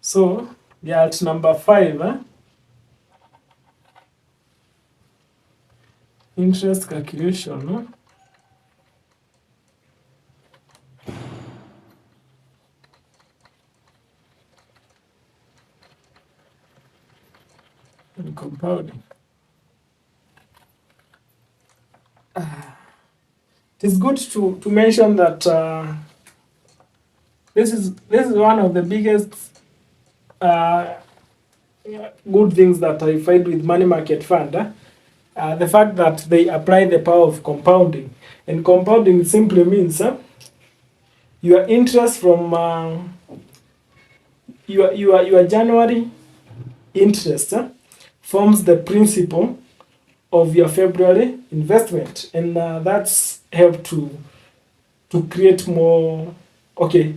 So we are at number 5. Interest calculation. And compounding. It is good to mention that this is one of the biggest uh, good things that I find with money market fund. The fact that they apply the power of compounding, and compounding simply means your interest from your January interest forms the principal of your February investment, and that's helped to create more, to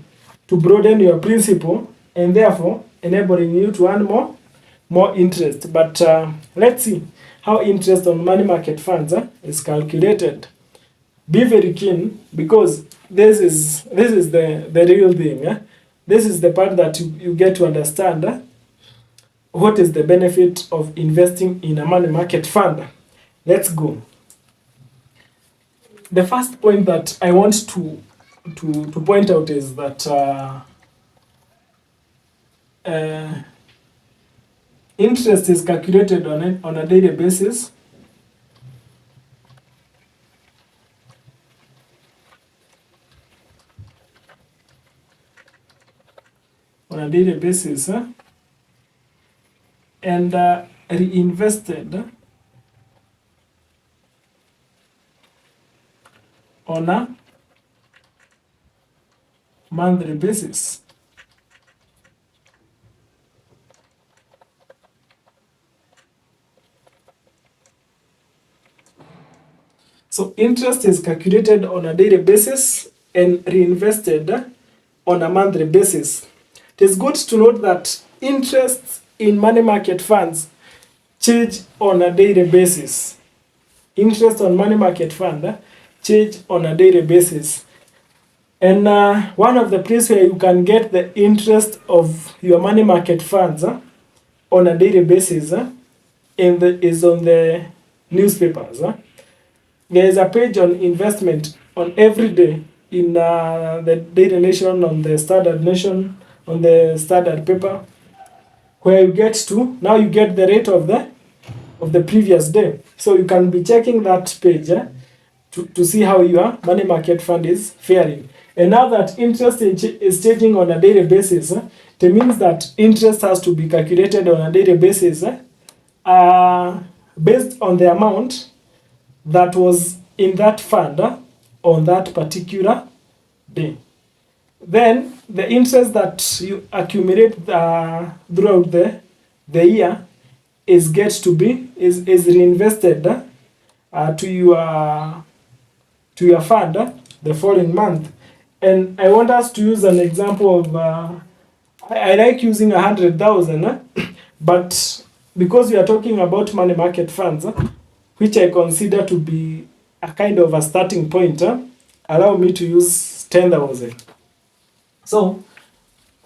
broaden your principal, and therefore enabling you to earn more interest. But let's see how interest on money market funds is calculated. Be very keen, because this is the real thing. This is the part that you get to understand what is the benefit of investing in a money market fund. Let's go. The first point that I want to point out is that interest is calculated on a daily basis. On a daily basis, and reinvested on a monthly basis. So interest is calculated on a daily basis and reinvested on a monthly basis. It is good to note that interest in money market funds change on a daily basis. Interest on money market fund change on a daily basis. And one of the places where you can get the interest of your money market funds on a daily basis is on the newspapers. There is a page on investment on every day in the Daily Nation, on the Standard Nation, on the Standard paper, where you get the rate of the previous day. So you can be checking that page to see how your money market fund is faring. And now that interest is changing on a daily basis, it means that interest has to be calculated on a daily basis based on the amount that was in that fund on that particular day. Then the interest that you accumulate throughout the year is reinvested to your fund the following month. And I want us to use an example of I like using 100,000, but because we are talking about money market funds, which I consider to be a kind of a starting point, allow me to use 10,000. So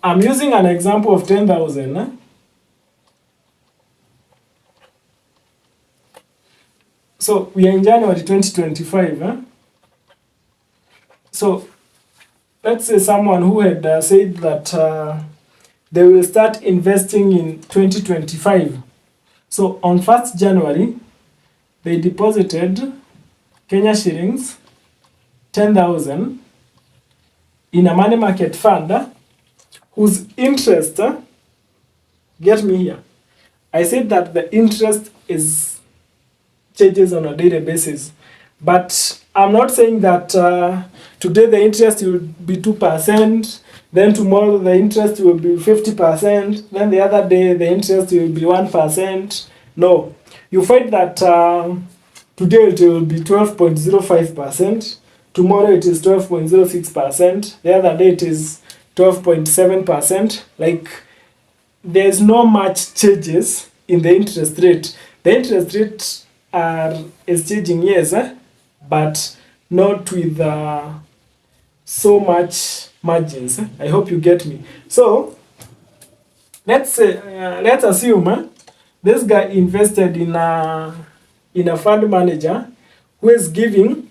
I'm using an example of 10,000. So we are in January 2025. So let's say someone who had said that they will start investing in 2025. So on 1st January, they deposited Kenya shillings 10,000 in a money market fund whose interest, get me here, I said that the interest changes on a daily basis. But I'm not saying that today the interest will be 2%, then tomorrow the interest will be 50%, then the other day the interest will be 1%. No, you find that today it will be 12.05%, tomorrow it is 12.06%, the other day it is 12.7%. Like, there's no much changes in the interest rate. The interest rate is changing, yes, but not with so much margins. I hope you get me. So let's assume this guy invested in a fund manager who is giving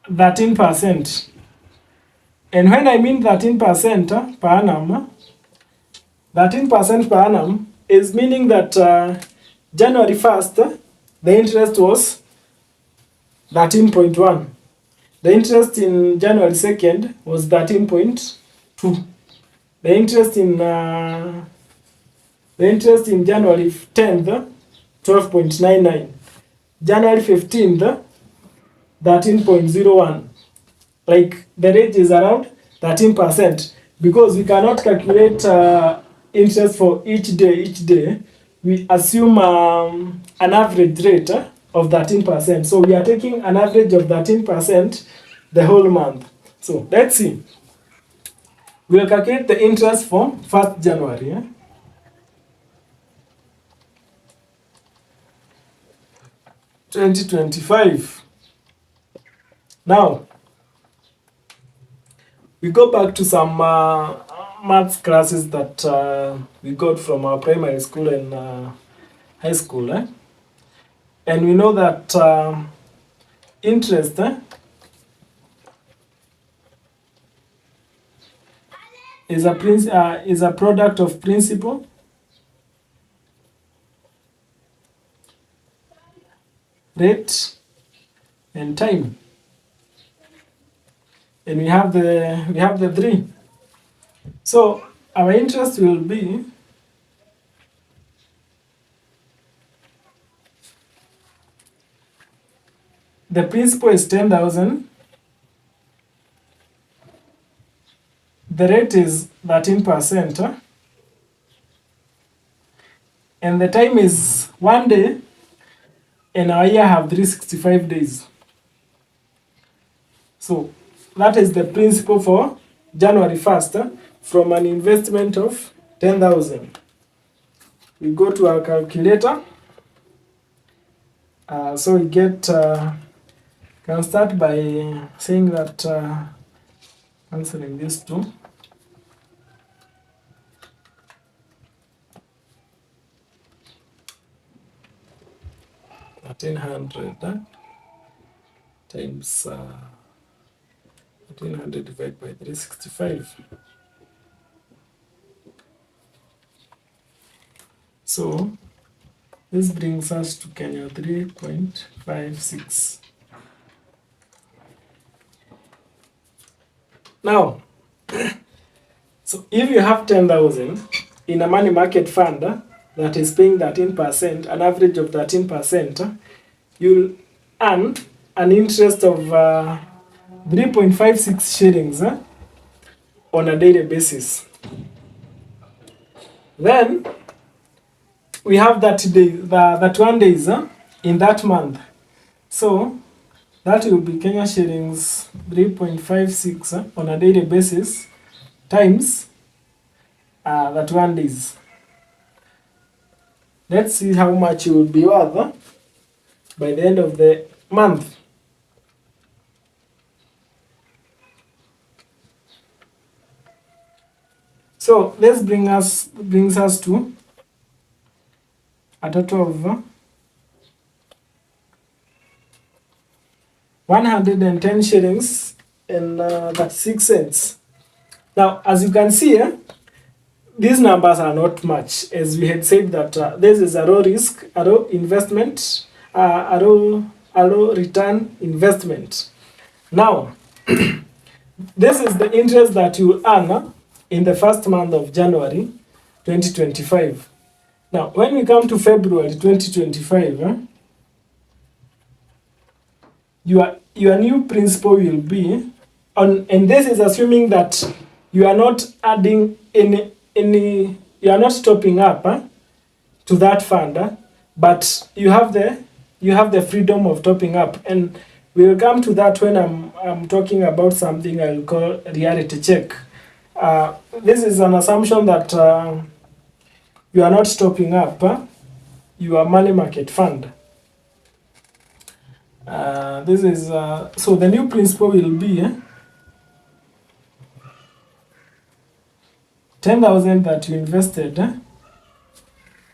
13%. And when I mean 13% per annum, 13% per annum is meaning that January 1st, the interest was 13.1. The interest in January 2nd was 13.2. The interest in January 10th, 12.99. January 15th, 13.01. Like the rate is around 13%, because we cannot calculate interest for each day. We assume an average rate of 13%. So we are taking an average of 13% the whole month. So let's see. We'll calculate the interest for 1st January. 2025. Now, we go back to some maths classes that we got from our primary school and high school. And we know that interest is a product of principal rate and time. And we have the three. So our interest will be the principal is 10,000. The rate is 13%. And the time is 1 day. And our year have 365 days. So that is the principal for January 1st from an investment of 10,000. We go to our calculator. So we get, can start by saying that, answering these two. $1,300 times 1,300 divided by 365. So this brings us to Kenya 3.56. Now, so if you have 10,000 in a money market fund that is paying 13%, an average of 13%, you'll earn an interest of 3.56 shillings on a daily basis. Then we have 31 days in that month. So that will be Kenya shillings 3.56 on a daily basis times 31 days. Let's see how much you will be worth by the end of the month. So this brings us to a total of 110 shillings and 36 cents. Now, as you can see, these numbers are not much, as we had said that this is a low risk, a low investment, a low return investment. Now, this is the interest that you earn in the first month of January 2025. Now, when we come to February 2025, your new principal will be on, and this is assuming that you are not adding any you are not stopping up to that fund, but you have the freedom of topping up, and we will come to that when I'm talking about something I'll call reality check. This is an assumption that you are not stopping up your money market fund. This is so the new principal will be 10,000 that you invested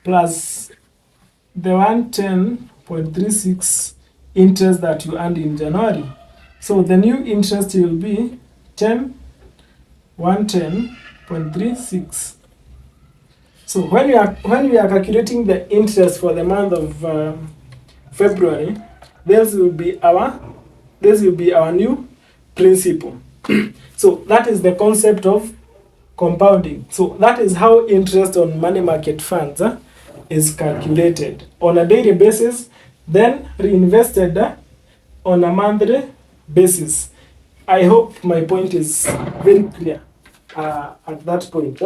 plus the 110.36 interest that you earned in January. So the new interest will be 110.36. So when we are calculating the interest for the month of February, this will be our new principal. So that is the concept of compounding. So that is how interest on money market funds is calculated on a daily basis, then reinvested on a monthly basis. I hope my point is very clear at that point.